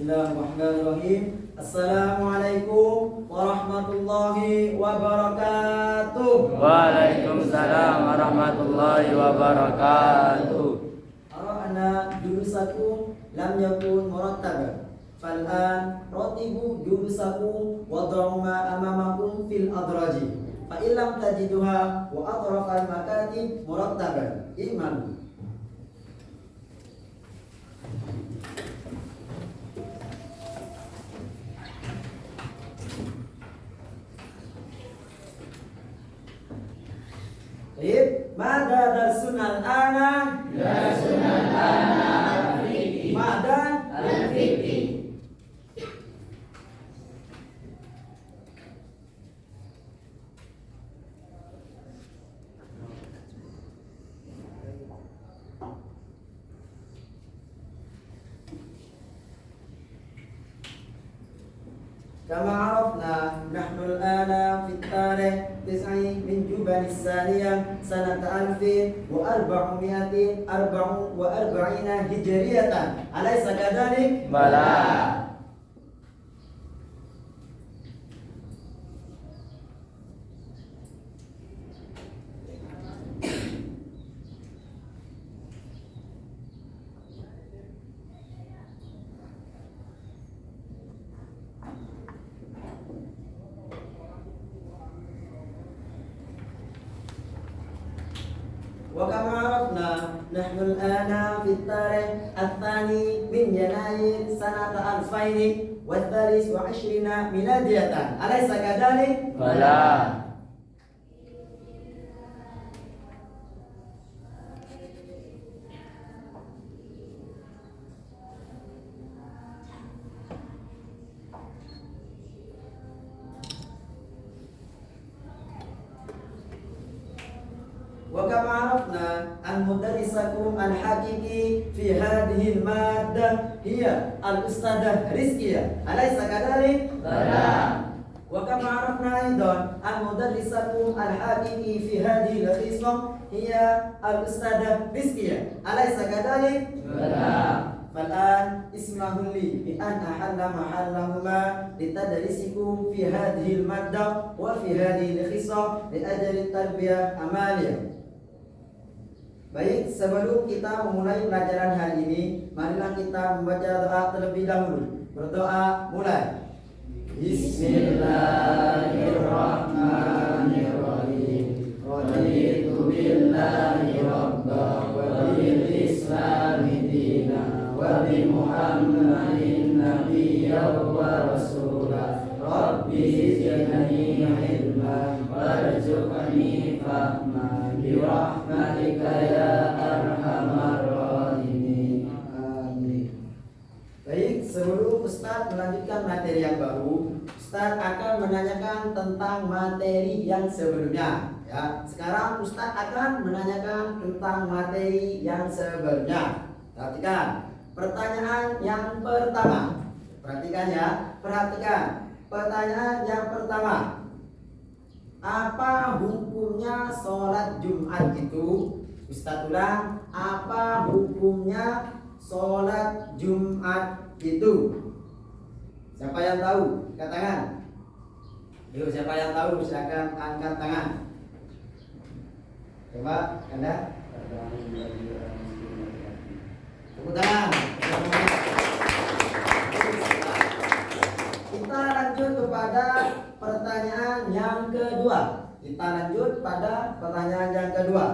Bismillahirrahmanirrahim. Assalamualaikum warahmatullahi wabarakatuh. Waalaikumsalam warahmatullahi wabarakatuh. Ara'ana julusakum lam yakun murattaban. Fal'an ratibu julusakum wad'u ma amamakum fil adraji. Fa illam tajiduha wa atrafal makatib murattaban. Iman. Baik, mada darsunal ana? Darsunal ana al-fiqh. Mada Al-fiqh. Kama arafna nahnu al-ana fi tarikh 9 min Juban as-saniyah sanata 1444 hijriyatan. Alaysa kadhalik? Bala. Wa kama arafna nahnu al-ana fi tarikh ats-tsani min Yanair sanata 2023 miladiyatan. Alaysa kadhalik? Bala. Wa kama arafna an mudarrisakum al-haqiqi fi hadhihi al-maddah hiya al-ustadzah Rizkiyah. Alaysa kadhalik? Bala. Wa kama arafna aidan an mudarrisakum al-haqiqi fi hadhihi al-qismah hiya al-ustadzah Rizkiyah. Alaysa kadhalik? Bala. Fal'an ismahu li bi an ahalla mahallahuma litadrisikum fi hadhihi al-maddah wa fi hadhihi al-qismah li ajli tarbiyah amaliyah. Baik, sebelum kita memulai pelajaran hari ini, marilah kita membaca doa terlebih dahulu. Berdoa mulai. Bismillahirrahmanirrahim. Raditu billahi rabba wa bil islami dina wa bi Muhammadin nabiyyan wa rasula. Rabbi zidni ilman warzuqni fahma bi rahmatika ya arhamar rahimin. Amin. Baik, sebelum Ustaz melanjutkan materi yang baru, Ustaz akan menanyakan tentang materi yang sebelumnya. Ya, sekarang Ustaz akan menanyakan tentang materi yang sebelumnya. Perhatikan pertanyaan yang pertama. Perhatikan ya, perhatikan. Pertanyaan yang pertama. Apa hukumnya sholat Jumat itu? Ustaz ulang, apa hukumnya sholat Jumat itu? Siapa yang tahu? Angkat tangan. Yuk, siapa yang tahu? Silakan angkat tangan. Coba, Anda. Tepuk tangan. Kita lanjut kepada pertanyaan yang kedua. Kita lanjut pada pertanyaan yang kedua.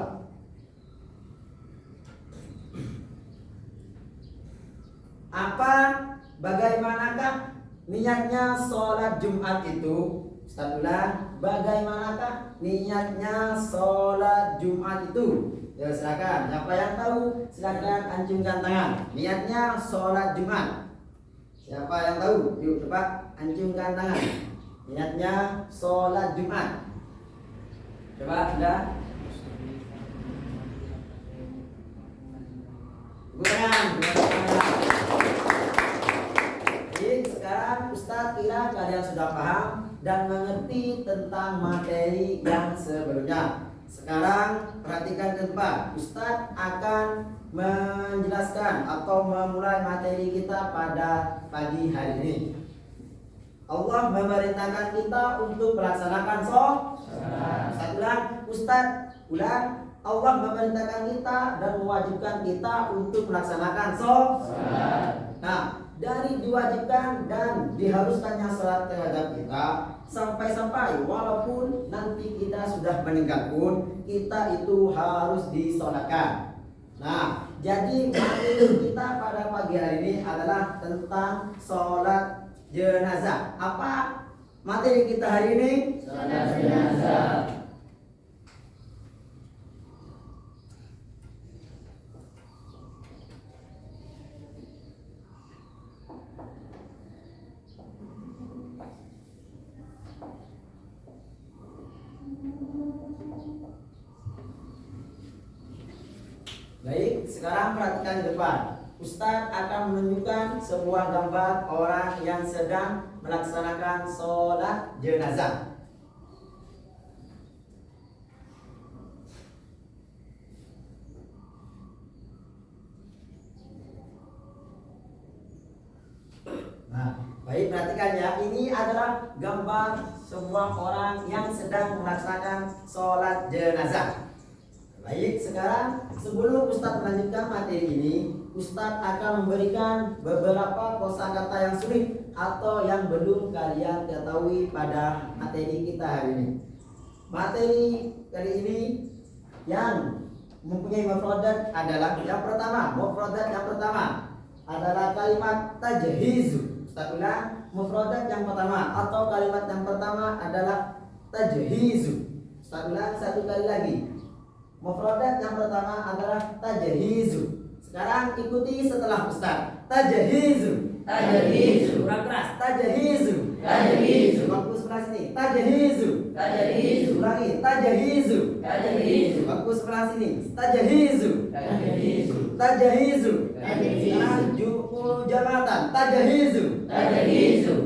Bagaimanakah niatnya sholat Jumat itu? Ustaz ulang, bagaimanakah niatnya sholat Jumat itu? Ya silakan, siapa yang tahu silakan acungkan tangan. Niatnya sholat Jumat. Siapa yang tahu? Yuk coba acungkan tangan. Niatnya sholat Jumat. Coba Anda. Tangan. Jadi sekarang Ustaz kira kalian sudah paham dan mengerti tentang materi yang sebelumnya. sekarang perhatikan ke depan. Ustadz akan menjelaskan atau memulai materi kita pada pagi hari ini. Allah memerintahkan kita untuk melaksanakan sholat. Ustadz ulang. Allah memerintahkan kita dan mewajibkan kita untuk melaksanakan sholat. Nah, dari diwajibkan dan diharuskannya sholat terhadap kita, sampai-sampai walaupun nanti kita sudah meninggal pun, kita itu harus disolatkan. Nah, jadi materi kita pada pagi hari ini adalah tentang sholat jenazah. Apa materi kita hari ini? Sholat jenazah. Baik, sekarang perhatikan di depan. Ustadz akan menunjukkan sebuah gambar orang yang sedang melaksanakan sholat jenazah. Nah, baik, perhatikan ya. Ini adalah gambar sebuah orang yang sedang melaksanakan sholat jenazah. Baik, sekarang sebelum Ustadz melanjutkan materi ini, Ustadz akan memberikan beberapa kosakata yang sulit atau yang belum kalian ketahui pada materi kita hari ini. Materi kali ini yang mempunyai mufradat adalah yang pertama. Mufradat yang pertama adalah kalimat tajhizu. Ustadz ulang, mufradat yang pertama atau kalimat yang pertama adalah tajhizu. Ustadz ulang satu kali lagi. Mufradat yang pertama adalah tajhizu. Sekarang ikuti setelah Ustaz. Tajhizu. Tajhizu. Kurang keras. Tajhizu. Tajhizu. Waktu sebelah sini. Tajhizu. Tajhizu. Ulangi. Tajhizu. Tajhizu. Waktu sebelah sini. Tajhizu. Tajhizu. Tajhizu. Tajhizu. Sekarang jumhur jamaatan. Tajhizu. Tajhizu.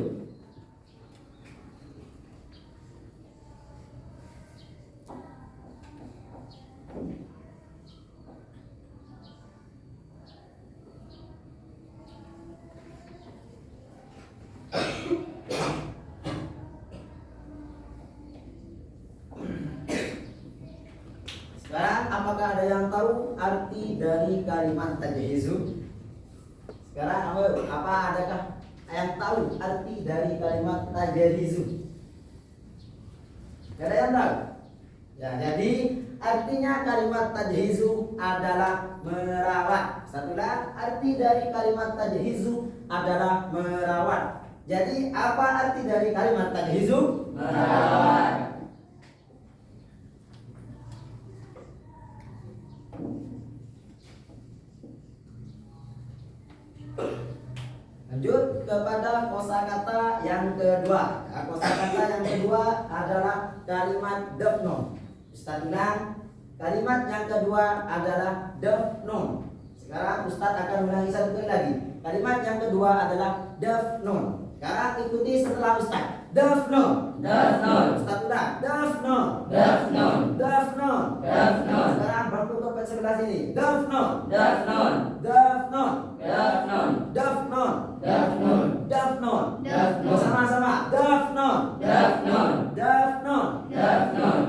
Sekarang apakah ada yang tahu arti dari kalimat tajhizu? Sekarang apa adakah yang tahu arti dari kalimat tajhizu? Ada yang tahu? Ya, jadi artinya kalimat tajhizu adalah merawat. Satu lagi, arti dari kalimat tajhizu adalah merawat. Jadi apa arti dari kalimat tajhizu? Merawat. Lanjut kepada kosakata yang kedua. Nah, kosakata yang kedua adalah kalimat dafnun. Ustaz ulang, kalimat yang kedua adalah dafnun. Sekarang Ustaz akan ulangi satu kali lagi. Kalimat yang kedua adalah dafnun. Sekarang ikuti setelah Ustaz. Dafnun. Dafnun. Ustaz ulang, dafnun. Dafnun. Dafnun. Dafnun. Sekarang bertutup ke sebelah sini. Dafnun. Dafnun. Dafnun. Dafnun. Dafnun. Dafnun. Dafnun. Dafnun. Sama-sama. Dafnun. Dafnun. Dafnun. Dafnun.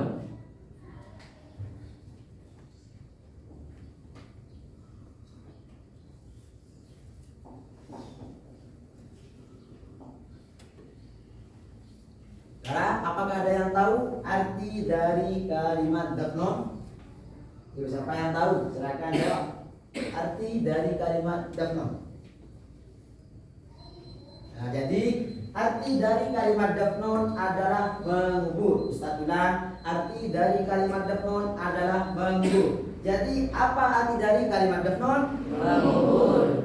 Sekarang apakah ada yang tahu arti dari kalimat dafnun? Yuk, siapa yang tahu? Silakan jawab. Arti dari kalimat dafnun. Nah, jadi arti dari kalimat dafnun adalah mengubur. Ustaz ulang, arti dari kalimat dafnun adalah mengubur. Jadi apa arti dari kalimat dafnun? Mengubur.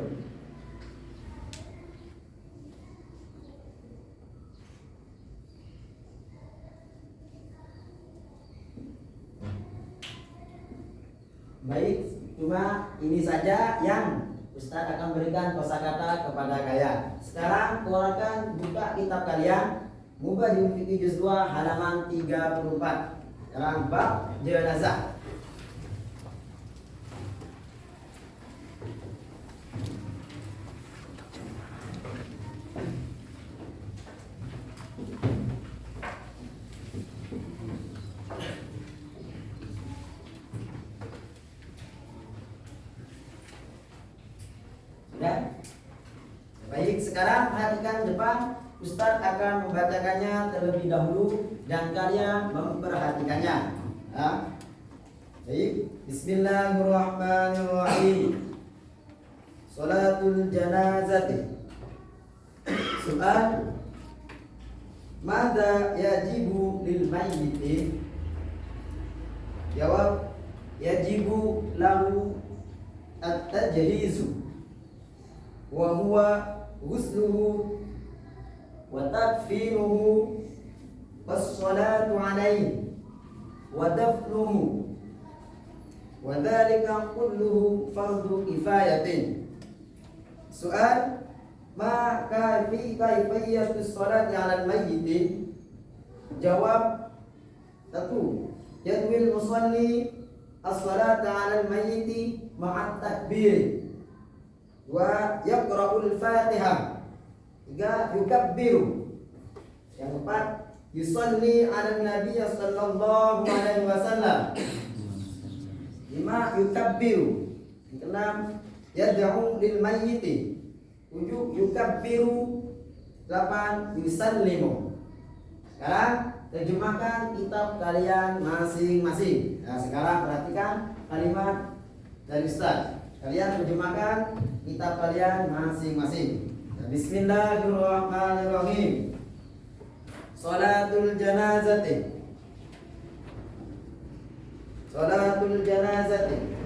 Baik, cuma ini saja yang Ustaz akan berikan kosakata kepada kalian. Sekarang keluarkan buka kitab kalian Mubadi'un Fiqih Juz 2 halaman 34. Sekarang bab jenazah. Sudah? Baik, sekarang perhatikan depan. Ustadz akan membacakannya terlebih dahulu dan kalian memperhatikannya. Ya. Baik, Bismillahirrahmanirrahim. Salatul janazati. Soal, mada yajibu lil mayyiti? Jawab, yajibu lahu at-tajhizu wa huwa ghusluhu wa takfinuhu was-salatu alayhi wa dafnuhu wa dhalika kulluhu fardu kifayatin. Soal, ma kaifiyatus salati 'alal mayyit? Jawab, satu, yadwil musalli as-salata 'alal mayyit ma'at takbir wa yaqra'ul Fatihah. Tiga, yukabbiru. Yang keempat, yusalli 'ala Nabi sallallahu alaihi wasallam. Lima, yukabbiru. Yang keenam, yad'u lil mayyiti. Tujuh, yukabbiru. 8, yusallimu. Sekarang terjemahkan kitab kalian masing-masing. Nah, sekarang perhatikan kalimat dari Ustaz. Kalian terjemahkan kitab kalian masing-masing. Bismillahirrahmanirrahim. Salatul janazati. Salatul janazati.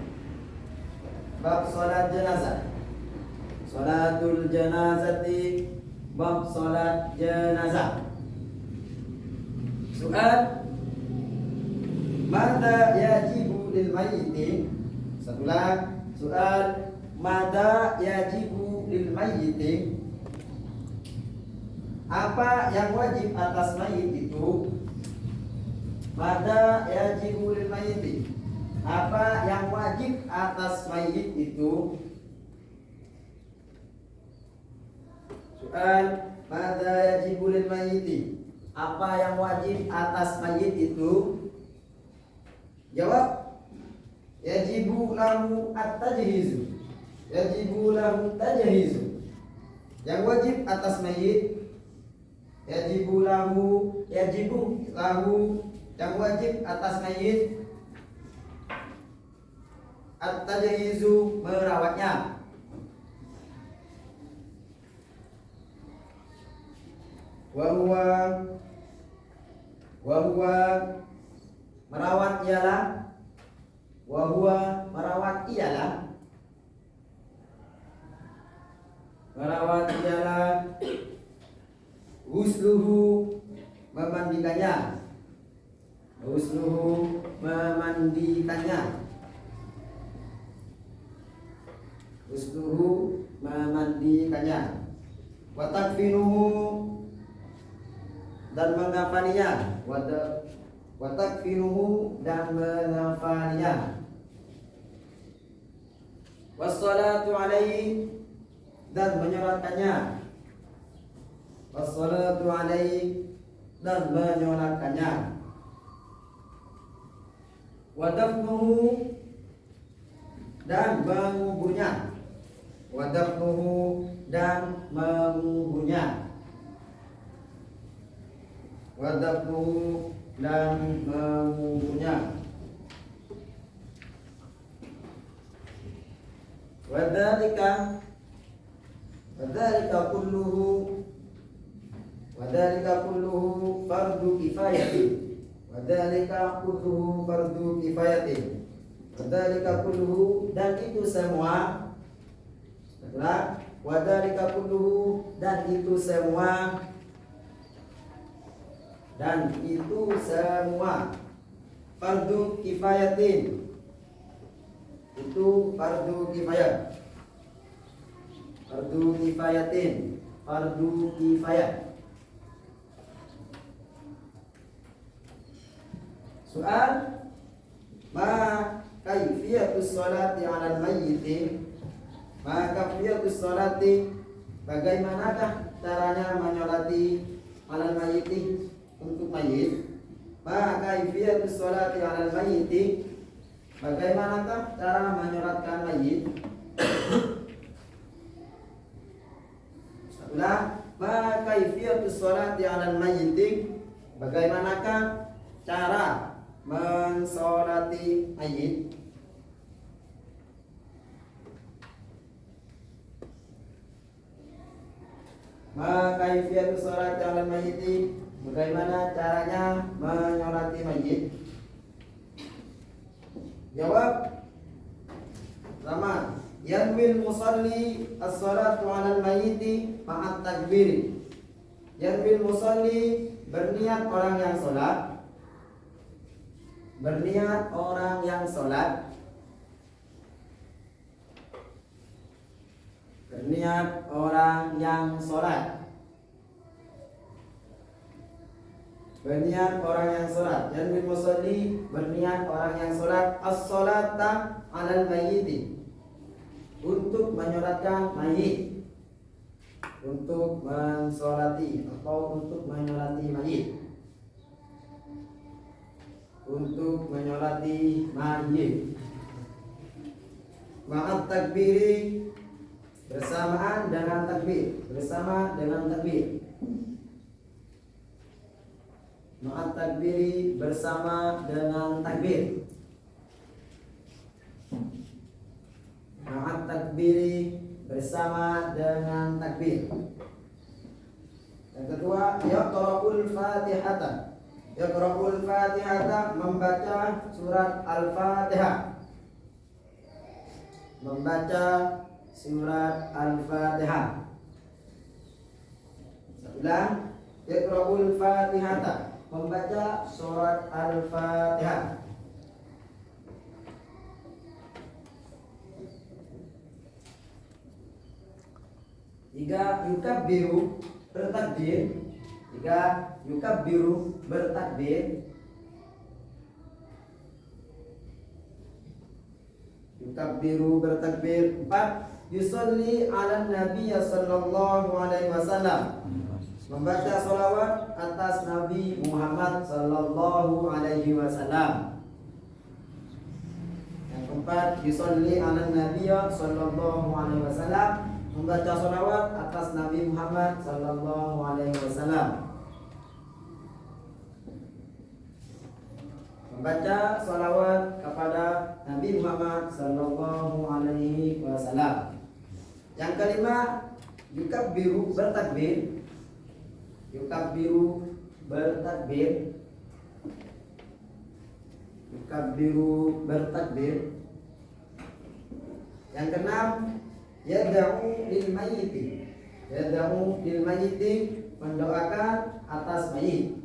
Bab salat jenazah. Salatul janazati. Bab salat jenazah. Soal, mada yajibu lil mayyiti? Satu lagi. Soal, mada yajibu lil mayyiti? Apa yang wajib atas mayit itu? Mada yajibu lil mayyiti? Apa yang wajib atas mayit itu? Soal, mada yajibu lil mayyiti? Apa yang wajib atas mayit itu? Jawab, yajibu lahu at-tajhizu. Yajibu lahu tajhizu. Yang wajib atas mayit, yajibu lahu yang wajib atas mayit at-tajhizu, merawatnya. Wa huwa merawat ialah, wa huwa merawat ialah husluhu, memandikannya. Husluhu, memandikannya. Husluhu, memandikannya. Wa takfinuhu, dan mengafaninya. Wa takfinuhu, dan mengafaninya. Wassalatu alaihi, dan menyolatkannya. Wassalatu alaihi, dan menyolatkannya. Wa dafnuhu, dan menguburnya. Wa dafnuhu, dan menguburnya. Wa dafnuhu, dan menguburnya. Wadzalika kulluhu fardu kifayatin. Wadzalika kulluhu fardu kifayatin. Wadzalika kulluhu, dan itu semua. Wadzalika kulluhu, dan itu semua. Dan itu semua fardu kifayatin. Itu fardu kifayah. Fardu kifayatin. Fardu kifayah. Soal ma kaifiyatus sholati 'alal mayyit? Ma kaifiyatus sholati, bagaimanakah caranya menyolati 'alal mayyit, untuk mayit? Ma kaifiyatus sholati 'alal mayyit, bagaimanakah cara menyolatkan mayit? Ulang, ma kaifiyatus sholati 'alal mayyit, bagaimanakah cara mensolati mayit? Ma kaifiyatus sholati 'alal mayyit, bagaimana caranya menyolati mayit? Jawab. Pertama, yanwil musalli as-salatu 'alal mayyit ma'at takbir. Yanwil musalli, berniat orang yang sholat. Berniat orang yang sholat. Berniat orang yang sholat. Berniat orang yang sholat. Yanwil musalli, berniat orang yang sholat. As-salata 'alal mayyit, untuk menyolatkan mayit. Untuk mensolati atau untuk menyolati mayit. Untuk menyolati mayit. Ma'at takbiri, bersamaan dengan takbir. Bersama dengan takbir. Ma'at takbiri, bersama dengan takbir. Ma'at takbiri, bersama dengan takbir. Yang kedua, yaqra'ul fatihata. Yaqra'ul fatihata, membaca surat al-fatihah. Membaca surat al-fatihah. Ulang, yaqra'ul fatihata, membaca surat al-fatihah. Jika yukabbiru, bertakbir. Jika yukabbiru, bertakbir. Yukabbiru, bertakbir. 4. Yusalli 'alan nabiy sallallahu alaihi wasallam, membaca sholawat atas Nabi Muhammad sallallahu alaihi wasallam. Yang keempat, yusalli 'alan nabiy sallallahu alaihi wasallam, membaca sholawat atas Nabi Muhammad sallallahu alaihi wasallam. Membaca sholawat kepada Nabi Muhammad sallallahu alaihi wasallam. Yang kelima, yukabbiru, bertakbir. Yukabbiru, bertakbir. Yukabbiru, bertakbir. Yang keenam, yad'u lil mayyiti. Yad'u lil mayyiti, mendoakan atas mayit.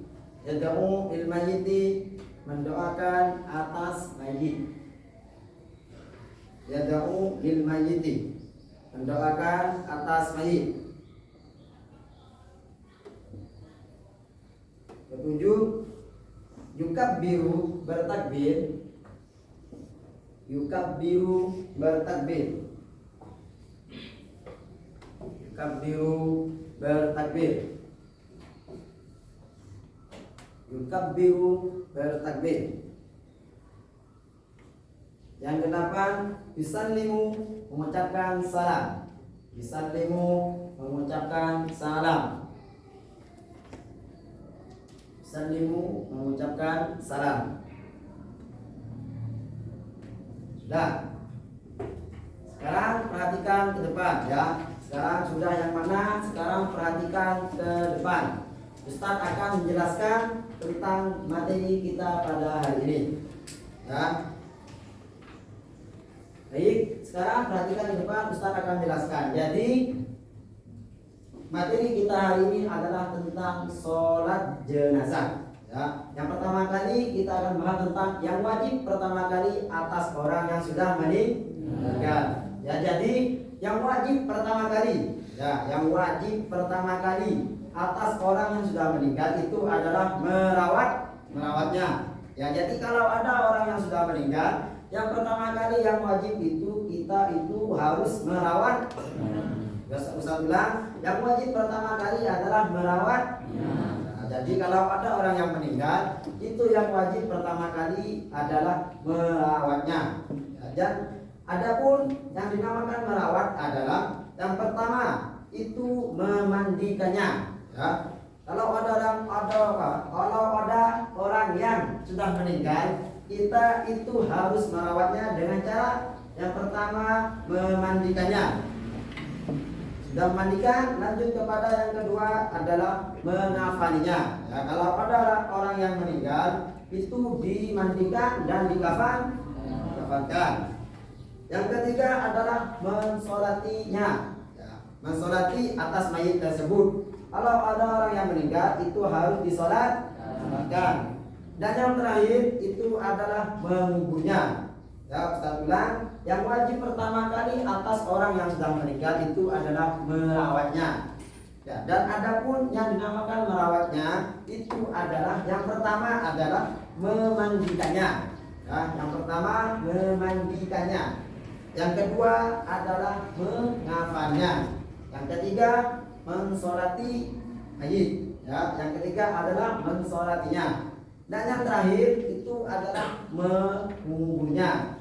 Yad'u lil mayyiti, mendoakan atas mayit. Yad'u lil mayyiti, mendoakan atas mayit. Ketujuh, yukabbiru, bertakbir. Yukabbiru, bertakbir. Yukabbiru, bertakbir. Yukabbiru, bertakbir. Yang kedelapan, yusallimu, mengucapkan salam. Yusallimu, mengucapkan salam. Yusallimu, mengucapkan salam. Sudah. Sekarang perhatikan ke depan ya. Sekarang sudah yang mana? Sekarang perhatikan ke depan. Ustaz akan menjelaskan tentang materi kita pada hari ini. Ya. Baik, sekarang perhatikan ke depan, Ustaz akan menjelaskan. Jadi materi kita hari ini adalah tentang sholat jenazah. Ya. Yang pertama kali kita akan bahas tentang yang wajib pertama kali atas orang yang sudah meninggal. Ya, jadi yang wajib pertama kali, ya, yang wajib pertama kali atas orang yang sudah meninggal itu adalah merawatnya. Ya, jadi kalau ada orang yang sudah meninggal, yang pertama kali yang wajib itu kita itu harus merawat. Ustaz bilang, yang wajib pertama kali adalah merawat. Nah, jadi kalau ada orang yang meninggal, itu yang wajib pertama kali adalah merawatnya. Ya, dan adapun yang dinamakan merawat adalah yang pertama itu memandikannya. Ya. Kalau ada orang yang sudah meninggal, kita itu harus merawatnya dengan cara yang pertama memandikannya. Sudah memandikan, lanjut kepada yang kedua adalah mengafaninya. Ya, kalau ada orang yang meninggal, itu dimandikan dan dikafankan. Yang ketiga adalah mensolatinya. Ya, mensolati atas mayit tersebut. Kalau ada orang yang meninggal, itu harus disolatkan. Dan yang terakhir itu adalah menguburnya. Ya, Ustaz bilang, yang wajib pertama kali atas orang yang sedang meninggal itu adalah merawatnya. Ya, dan adapun yang dinamakan merawatnya itu adalah yang pertama adalah memandikannya. Ya, yang pertama memandikannya. Yang kedua adalah mengafannya. Yang ketiga mensolati mayit. Ya, yang ketiga adalah mensolatinya. Dan yang terakhir itu adalah menguburnya.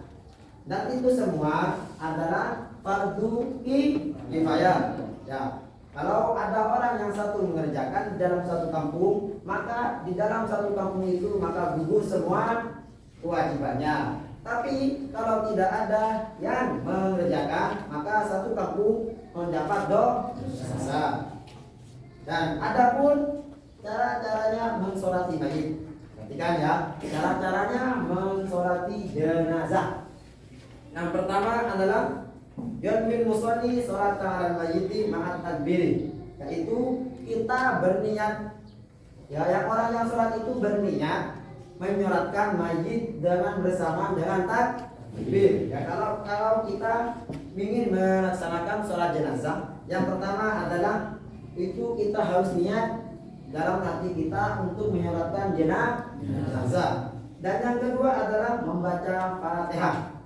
Dan itu semua adalah fardu kifayah. Ya, kalau ada orang yang satu mengerjakan di dalam satu kampung, maka di dalam satu kampung itu maka gugur semua kewajibannya. Tapi kalau tidak ada yang mengerjakan, maka satu kampung mendapat dosa. Dan adapun cara-caranya mensolati mayit. Perhatikan ya, cara-caranya mensolati jenazah. Yang pertama adalah yadmil musolli sholat al mayyiti ma'at takbir, yaitu kita berniat. Ya, yang orang yang sholat itu berniat menyolatkan mayit dengan bersama dengan takbir. Ya, kalau kita ingin melaksanakan sholat jenazah, yang pertama adalah itu kita harus niat dalam hati kita untuk menyolatkan jenazah. Dan yang kedua adalah membaca Fatihah.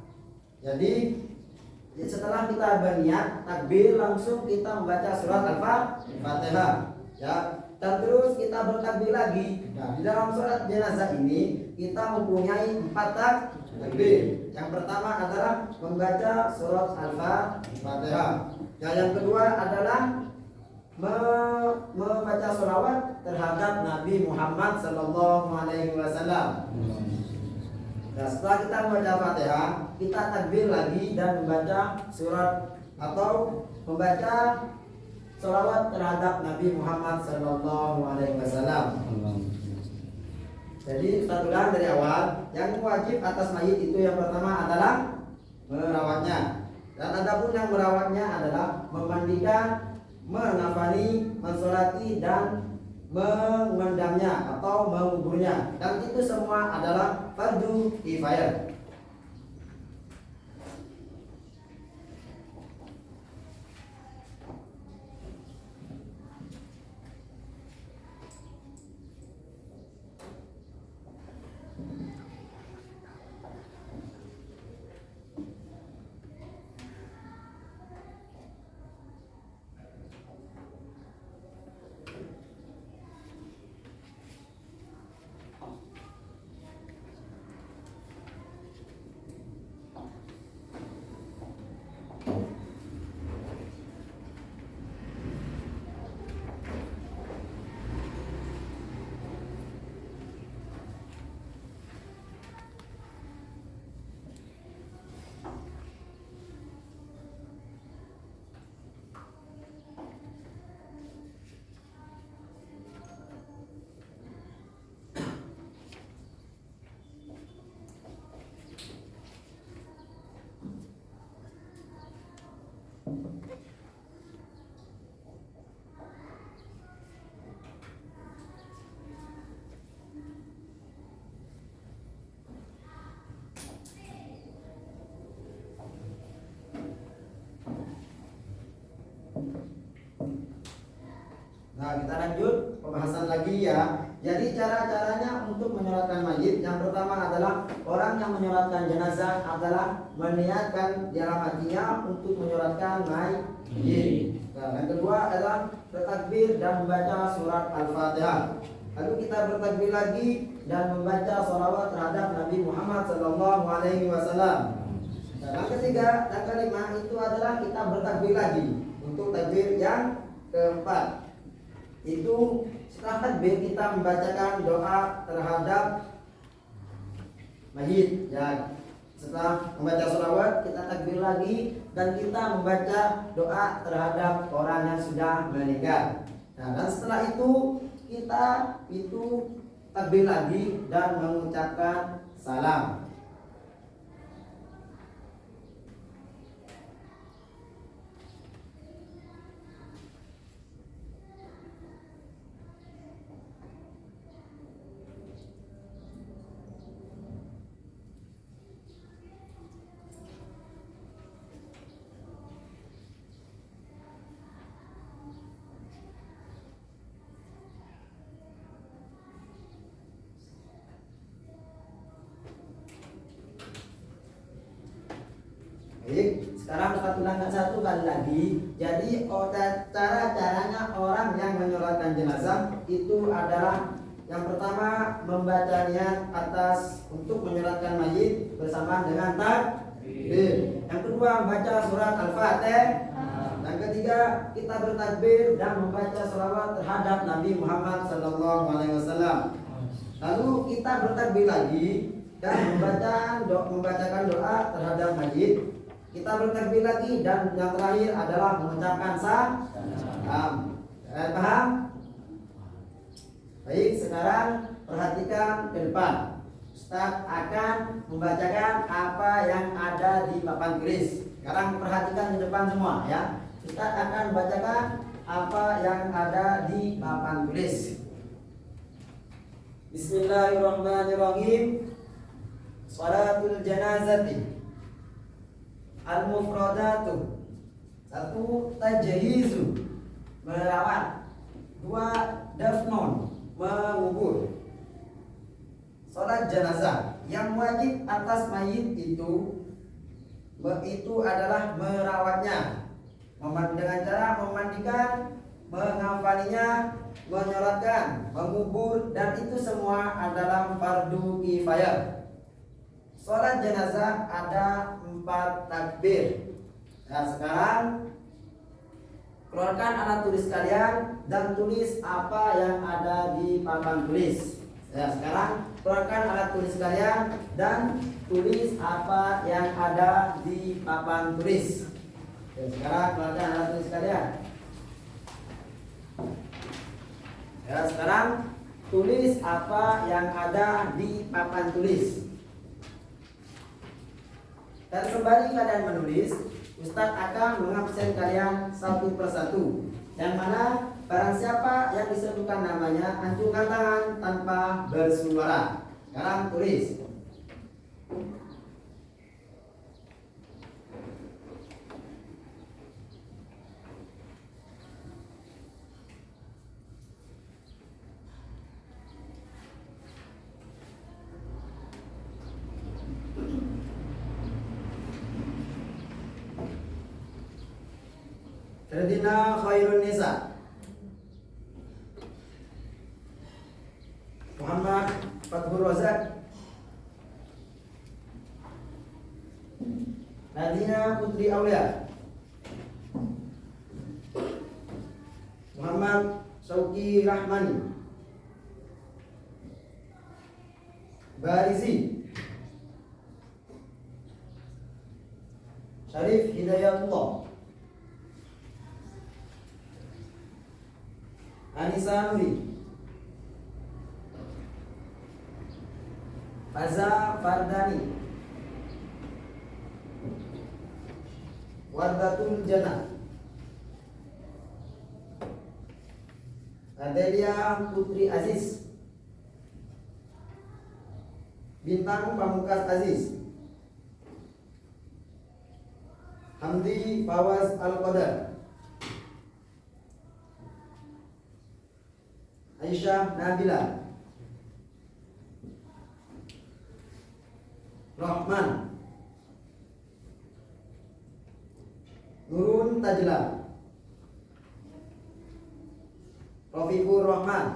Jadi setelah kita berniat takbir, langsung kita membaca surat Al-Fatihah. Ya, dan terus kita bertakbir lagi. Nah, di dalam sholat jenazah ini kita mempunyai 4 takbir. Yang pertama adalah membaca surat Al-Fatihah. Yang kedua adalah membaca sholawat terhadap Nabi Muhammad SAW. Nah, setelah kita membaca Fatihah, kita takbir lagi dan membaca surat atau membaca sholawat terhadap Nabi Muhammad SAW. Jadi kita ulang dari awal, yang wajib atas mayit itu yang pertama adalah merawatnya. Dan adapun yang merawatnya adalah memandikan, mengafani, mensolati dan memendamnya atau menguburnya. Dan itu semua adalah fardu kifayah. Nah, kita lanjut pembahasan lagi ya. Jadi cara-caranya untuk menyolatkan mayit, yang pertama adalah orang yang menyolatkan jenazah adalah meniatkan di dalam hatinya untuk menyolatkan mayit. Nah, yang kedua adalah bertakbir dan membaca surat Al-Fatihah. Lalu kita bertakbir lagi dan membaca sholawat terhadap Nabi Muhammad SAW. Nah, yang ketiga dan kelima itu adalah kita bertakbir lagi. Untuk takbir yang keempat itu setelah takbir kita membacakan doa terhadap mayit. Ya, setelah membaca sholawat kita takbir lagi dan kita membaca doa terhadap orang yang sudah meninggal. Nah, dan setelah itu kita takbir lagi dan mengucapkan salam. Baik, sekarang Ustaz ulangkan satu kali lagi. Jadi cara-caranya orang yang menyolatkan jenazah itu adalah yang pertama membaca niat atas untuk menyolatkan mayit bersama dengan takbir. Yang kedua membaca surat Al-Fatihah. Yang ketiga kita bertakbir dan membaca sholawat terhadap Nabi Muhammad SAW. Lalu kita bertakbir lagi dan membacakan doa terhadap mayit. Kita bertakbir lagi dan yang terakhir adalah mengucapkan salam. Paham? Baik, sekarang perhatikan ke depan. Ustaz akan membacakan apa yang ada di papan tulis. Sekarang perhatikan di depan semua ya. Ustaz akan membacakan apa yang ada di papan tulis. Bismillahirrahmanirrahim. Shalatul janazati. Al-mufradatu. 1. Tajhizu, merawat. 2. Dafnun, mengubur. Salat jenazah yang wajib atas mayit itu adalah merawatnya dengan cara memandikan, mengafaninya, menyolatkan, mengubur, dan itu semua adalah fardu kifayah. Salat jenazah ada 4 takbir. Nah, sekarang keluarkan alat tulis kalian dan tulis apa yang ada di papan tulis. Ya, sekarang keluarkan alat tulis kalian dan tulis apa yang ada di papan tulis. Ya, sekarang keluarkan alat tulis kalian. Ya, sekarang tulis apa yang ada di papan tulis. Dan kembali kalian menulis, Ustadz akan mengabsen kalian satu persatu. Yang mana barang siapa yang disebutkan namanya, acungkan tangan tanpa bersuara. Sekarang tulis. Ferdina Khairun Nisa, Muhammad Fathur Razak, Nadina Putri Aulia, Muhammad Sauki Rahmani, Barizi, Syarif Hidayatullah, Anissa Nuri, Faza Fardani, Wardatul Jannah, Adelia Putri Aziz, Bintang Pamungkas Aziz, Hamdi Fawaz Al-Qadar, Aisyah Nabila, Rahman. Nurun Tajla. Rofiqur Rahman.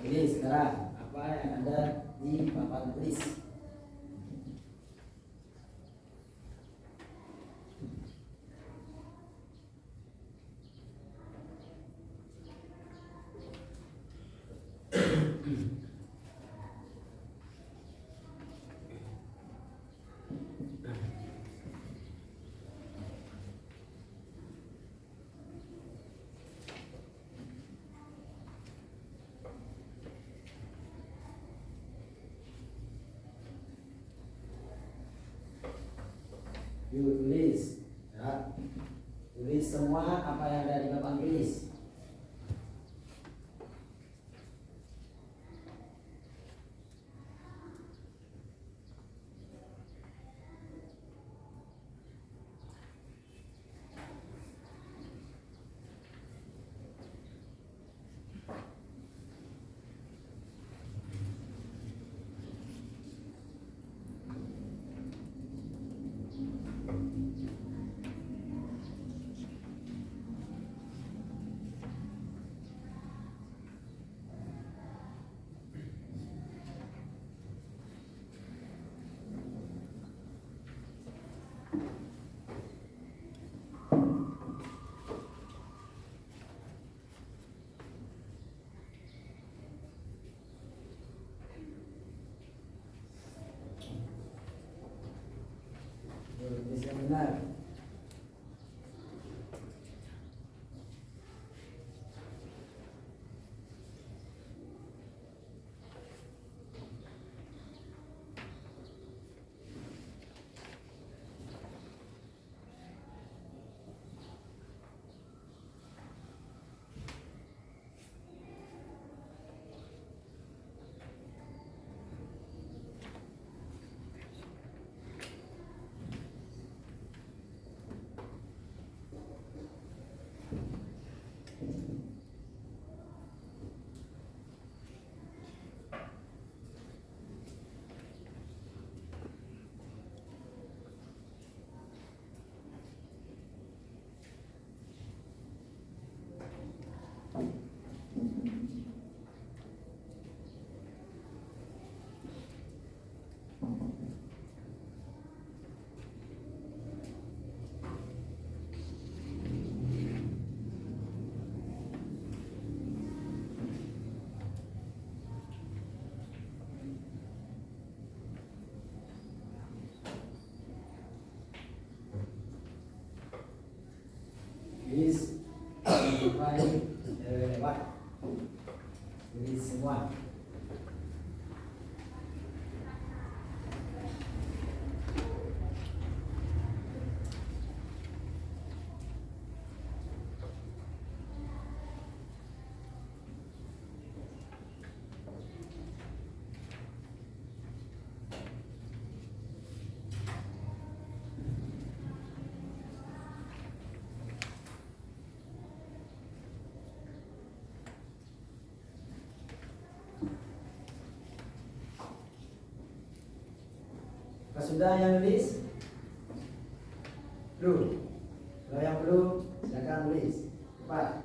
Ini sekarang apa yang ada di papan tulis? Yuk tulis, ya. Tulis semua apa yang ada di papan tulis. Tulis yang benar. Tulis sampai lewat. Tulis semua. Sudah yang nulis? Belum. Kalau yang belum, silakan tulis. Cepat.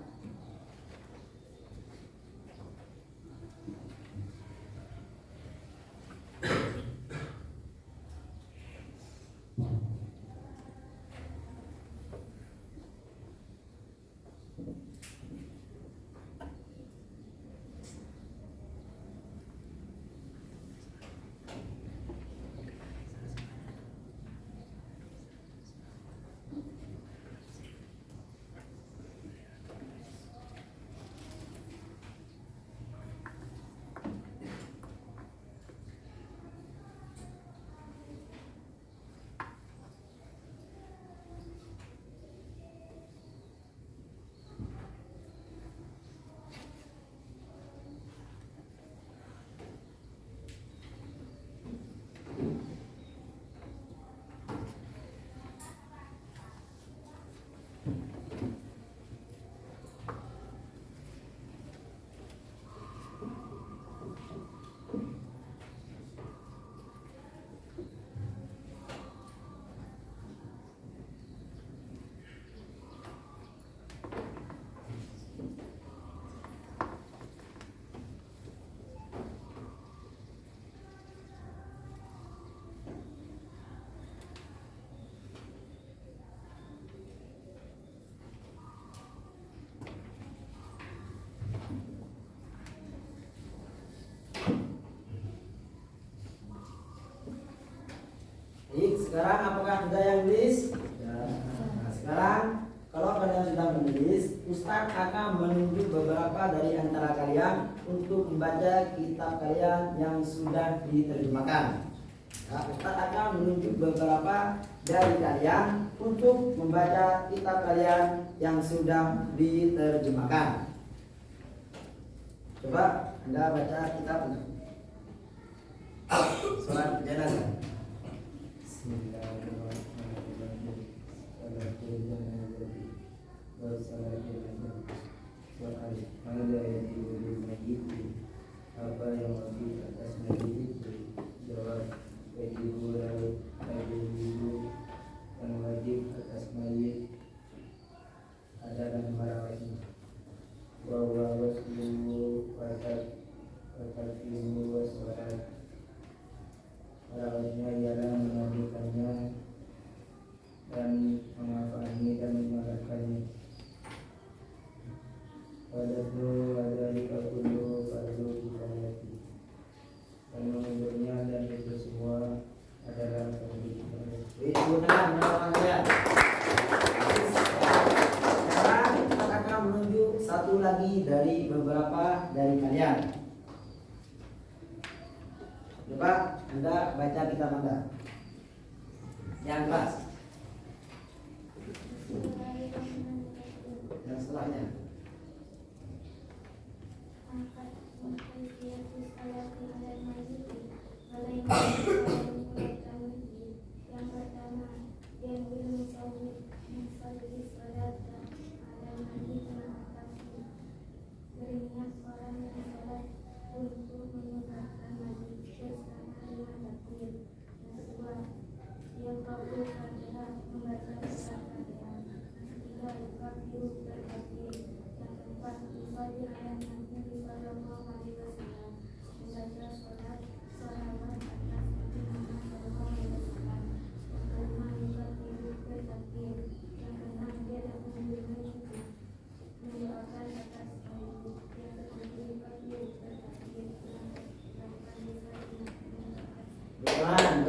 sekarang apakah Anda yang menulis? Ya. Nah, sekarang kalau kalian sudah menulis, Ustadz akan menunjuk beberapa dari antara kalian untuk membaca kitab kalian yang sudah diterjemahkan. Nah, Ustadz akan menunjuk beberapa dari kalian untuk membaca kitab kalian yang sudah diterjemahkan. Coba Anda baca kitab Anda. Salat jenazah. Apa yang wajib atas mayit itu? Jawab, wajib yang wajib atas mayit adalah merawatnya. Bahwa waslu watatimu wassalat, merawatnya ialah memandikannya dan mengafani dan menyalatkannya. Wadadu wadalika kullu fardu kifayati, dan menguburnya dan itu semua adalah fardu kifayah. Gunakan merawat kalian. Sekarang kita akan menunjuk satu lagi dari beberapa dari kalian. Coba Anda baca kitab Anda yang kelas yang setelahnya. Yang pertama, yang belum mensalli salat ada mandi mengatasi berinya orang yang salat untuk menyebabkan mandi bersama dengan takbir. Yang kedua, yang kabul adalah membaca surat Fatihah. Yang ketiga, kabul bertakbir. Yang keempat, mensalli ala Nabi sallallahu alaihi wasallam, membaca salat salawat atas Nabi Muhammad sallallahu alaihi wasallam. Yang kelima, yukabiru bertakbir. Yang keenam, dia dapat mendoakan atas Nabi. Yang ketujuh, yukabiru bertakbir. Yang kedelapan, yukabiru mendoakan. Bukan,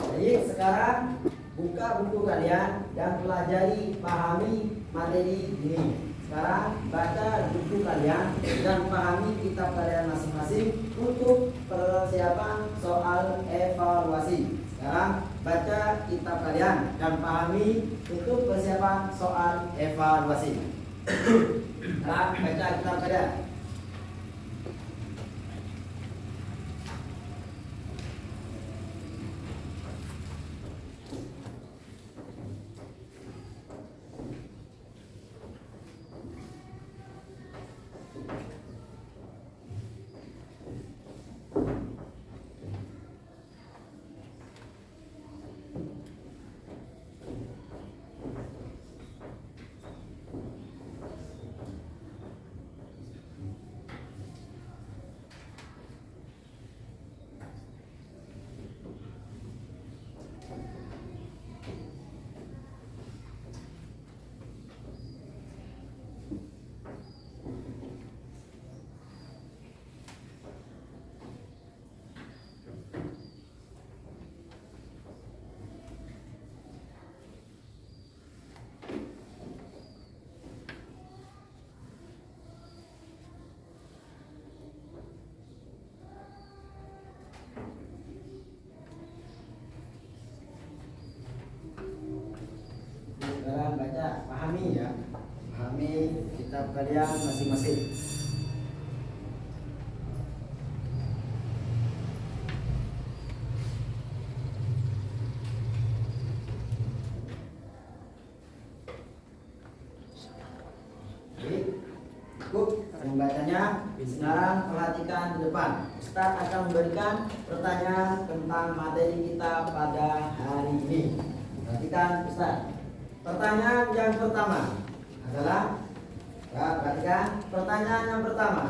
baik, sekarang buka buku kalian dan pelajari, pahami materi ini. Sekarang baca buku kalian dan pahami kitab kalian masing-masing untuk persiapan soal evaluasi. Sekarang baca kitab kalian dan pahami untuk persiapan soal evaluasi. Sekarang baca kitab kalian. Sekarang baca, pahami ya, pahami kitab kalian masing-masing. Baik, cukup membacanya. Sekarang perhatikan di depan. Ustaz akan memberikan pertanyaan tentang materi kita pada hari ini. Perhatikan Ustaz. Pertanyaan yang pertama adalah, perhatikan pertanyaan yang pertama.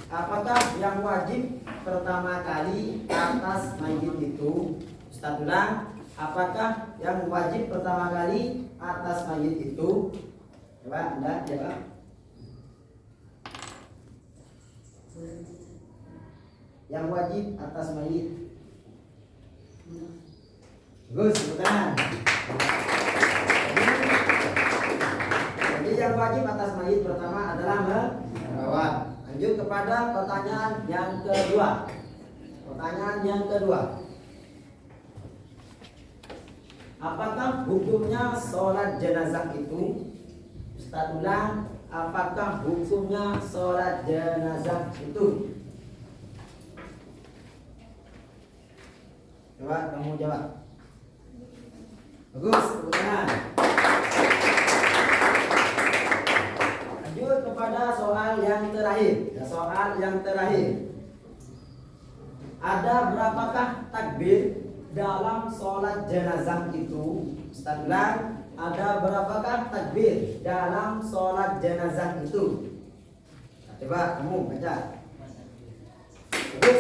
Apakah yang wajib pertama kali atas mayit itu? Ustaz ulang. Apakah yang wajib pertama kali atas mayit itu? Coba Anda jawab. yang wajib atas mayit? Bagus, bukan. Jadi yang wajib atas mayit pertama adalah merawat. Lanjut kepada pertanyaan yang kedua. Pertanyaan yang kedua. Apakah hukumnya sholat jenazah itu? Ustaz ulang, apakah hukumnya sholat jenazah itu? Coba kamu jawab. Bagus, bukan. Lanjut kepada soal yang terakhir. Soal yang terakhir. Ada berapakah takbir dalam sholat jenazah itu? Ustaz ulang, ada berapakah takbir dalam sholat jenazah itu? Nah, coba kamu baca. Bagus,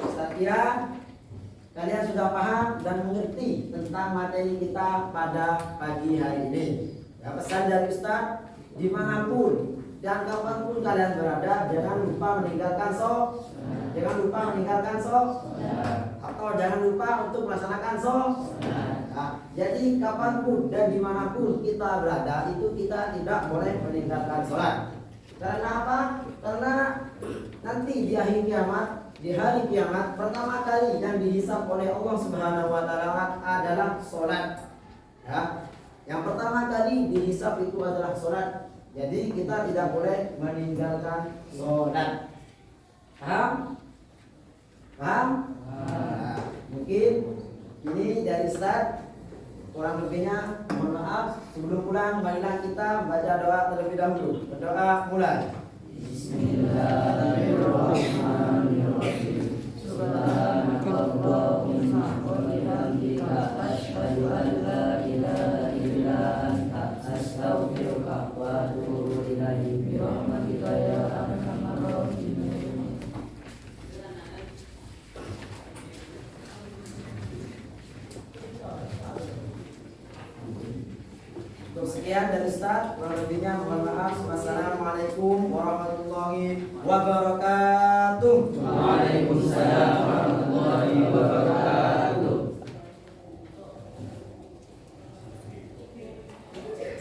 Ustaz kira kalian sudah paham dan mengerti tentang materi kita pada pagi hari ini. Ya, pesan dari Ustaz, dimanapun dan kapanpun kalian berada, jangan lupa meninggalkan atau jangan lupa untuk melaksanakan nah, jadi kapanpun dan dimanapun kita berada, itu kita tidak boleh meninggalkan sholat. Karena apa? Karena nanti di akhir kiamat, di hari kiamat, pertama kali yang dihisab oleh Allah Subhanahu wa taala adalah sholat. Ya. Yang pertama kali dihisab itu adalah sholat. Jadi kita tidak boleh meninggalkan sholat. Paham? Paham? Nah, mungkin ini dari Ustaz. Kurang lebihnya mohon maaf. Sebelum pulang, marilah kita baca doa terlebih dahulu. Berdoa mulai. Bismillahirrahmanirrahim. Subhanakallahumma wa bihamdika asyhadu an la ilaha illa anta astaghfiruka wa atubu ilaik. Bi rahmatika ya arhamar rahimin. Untuk sekian dari Ustaz, kurang lebihnya mohon maaf. Wassalamualaikum warahmatullahi wabarakatuh.